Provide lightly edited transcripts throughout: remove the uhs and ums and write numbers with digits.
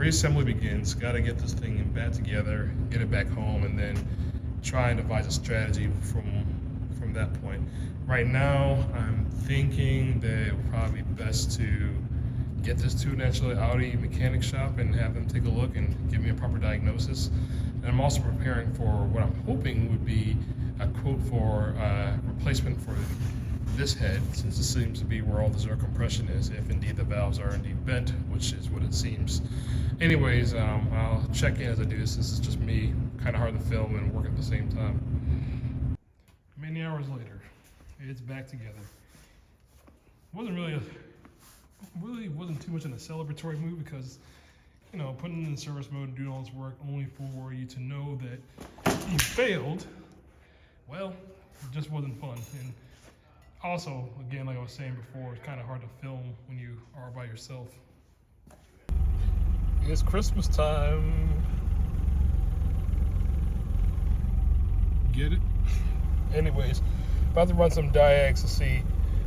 reassembly begins. Got to get this thing back together, get it back home, and then try and devise a strategy from that point. Right now, I'm thinking that it would probably be best to get this to an actual Audi mechanic shop and have them take a look and give me a proper diagnosis. And I'm also preparing for what I'm hoping would be a quote for replacement for this head, since this seems to be where all the zero compression is, if indeed the valves are indeed bent, which is what it seems. Anyways, I'll check in as I do this. This is just me, kind of hard to film and work at the same time. Many hours later, it's back together. Wasn't really wasn't too much in a celebratory mood, because, you know, putting it in service mode and doing all this work only for you to know that you failed, well, it just wasn't fun. And also, again, like I was saying before, it's kind of hard to film when you are by yourself. It's Christmas time. Get it? Anyways, about to run some diags to see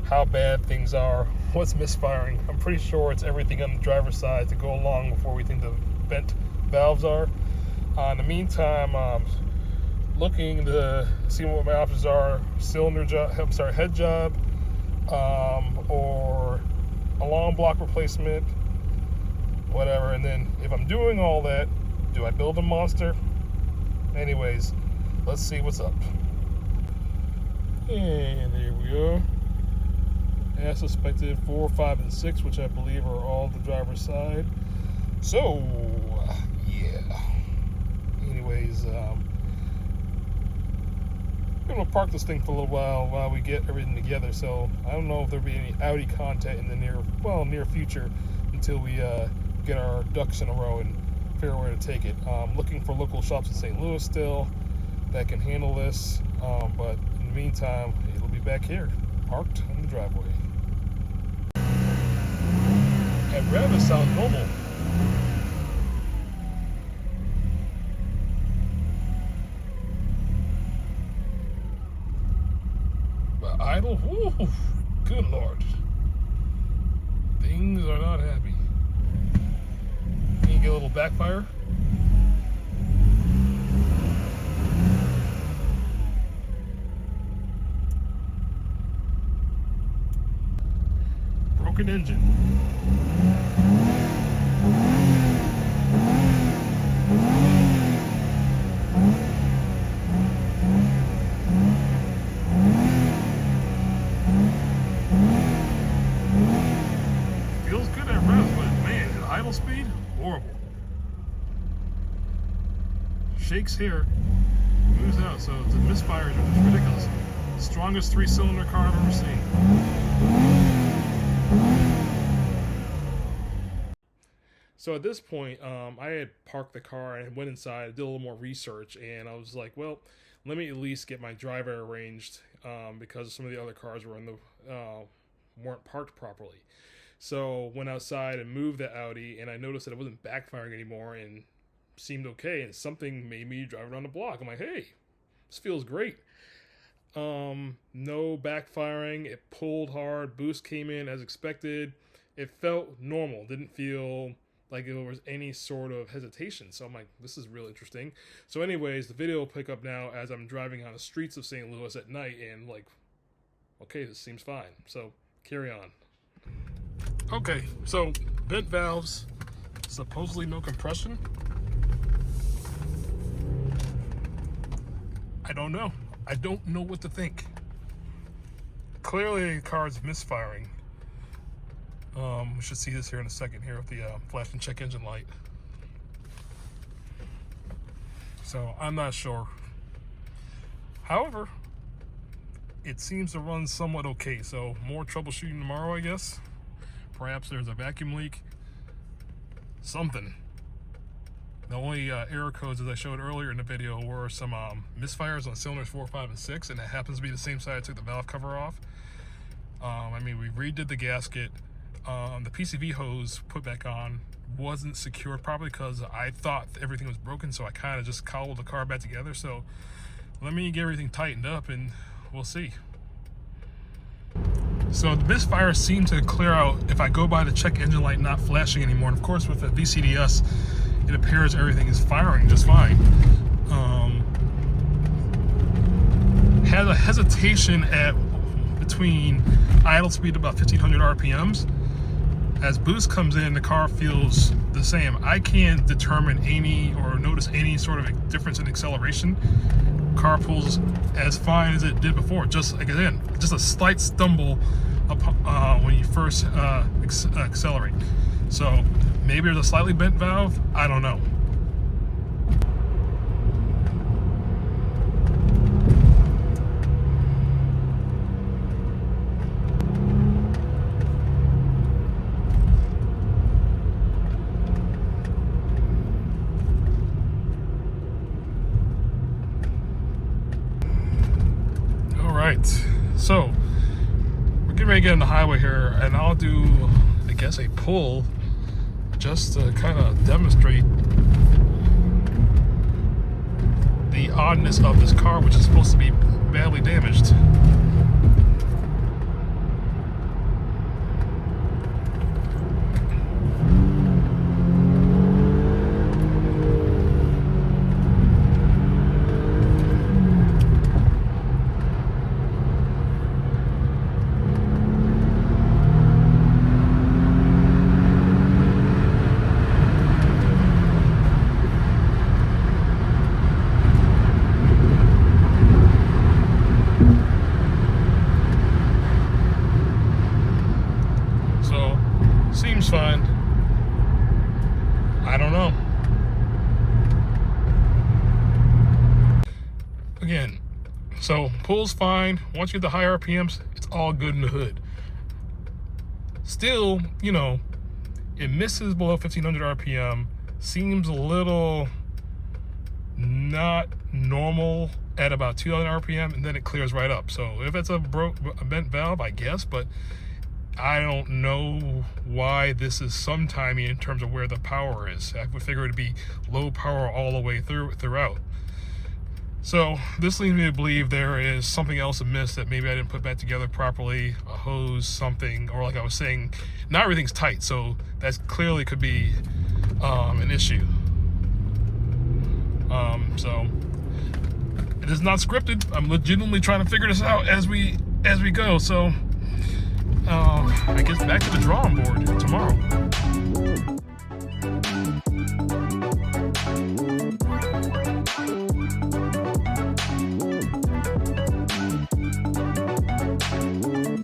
how bad things are, what's misfiring. I'm pretty sure it's everything on the driver's side to go along before we think the bent valves are. In the meantime, looking to see what my options are: cylinder job, head job, or a long block replacement, whatever. And then if I'm doing all that, do I build a monster? Anyways, let's see what's up. And here we go. As suspected, 4, 5, and 6, which I believe are all the driver's side. So, yeah. Anyways, I'm gonna park this thing for a little while we get everything together. So I don't know if there'll be any Audi content in the near future until we get our ducks in a row and figure out where to take it. Looking for local shops in St. Louis still that can handle this, but in the meantime, it'll be back here, parked in the driveway. And Ravis sounds normal. But idle, woo, good Lord. Things are not happy. Can you get a little backfire? Broken engine. Feels good at rest, but man, at idle speed, horrible. Shakes here, moves out, so the misfires are just ridiculous. Strongest 3-cylinder car I've ever seen. So at this point, I had parked the car and went inside, did a little more research, and I was like, well, let me at least get my driveway arranged, because some of the other cars were in the weren't parked properly. So went outside and moved the Audi, and I noticed that it wasn't backfiring anymore and seemed okay, and something made me drive around the block. I'm like, hey, this feels great. No backfiring. It pulled hard. Boost came in as expected. It felt normal. Didn't feel like there was any sort of hesitation. So I'm like, this is real interesting. So anyways, the video will pick up now as I'm driving on the streets of St. Louis at night, and like, okay, this seems fine. So carry on. Okay, so bent valves, supposedly no compression. I don't know. I don't know what to think. Clearly the car's misfiring. We should see this here in a second here with the flash and check engine light. So I'm not sure. However, it seems to run somewhat okay. So more troubleshooting tomorrow, I guess. Perhaps there's a vacuum leak. Something. The only error codes, as I showed earlier in the video, were some misfires on cylinders 4, 5, and 6, and it happens to be the same side I took the valve cover off. I mean, we redid the gasket. The PCV hose put back on wasn't secured properly because I thought everything was broken, so I kind of just cobbled the car back together. So let me get everything tightened up and we'll see. So the misfire seemed to clear out if I go by the check engine light not flashing anymore. And of course with the VCDS, it appears everything is firing just fine. Had a hesitation at between idle speed about 1500 RPMs. As boost comes in, the car feels the same. I can't determine any or notice any sort of difference in acceleration. Car pulls as fine as it did before. Just like again, just a slight stumble when you first accelerate. So maybe there's a slightly bent valve. I don't know. So we're getting ready to get on the highway here, and I'll do, I guess, a pull just to kind of demonstrate the oddness of this car, which is supposed to be badly damaged. Seems fine. I don't know. Again, so pull's fine. Once you get the high RPMs, it's all good in the hood. Still, you know, it misses below 1500 RPM. Seems a little not normal at about 2000 RPM, and then it clears right up. So if it's a bent valve, I guess, but I don't know why this is sometimey in terms of where the power is. I would figure it would be low power all the way throughout. So this leads me to believe there is something else amiss that maybe I didn't put back together properly, a hose, something, or like I was saying, not everything's tight, so that clearly could be an issue. So it is not scripted. I'm legitimately trying to figure this out as we go. So I guess back to the drawing board tomorrow.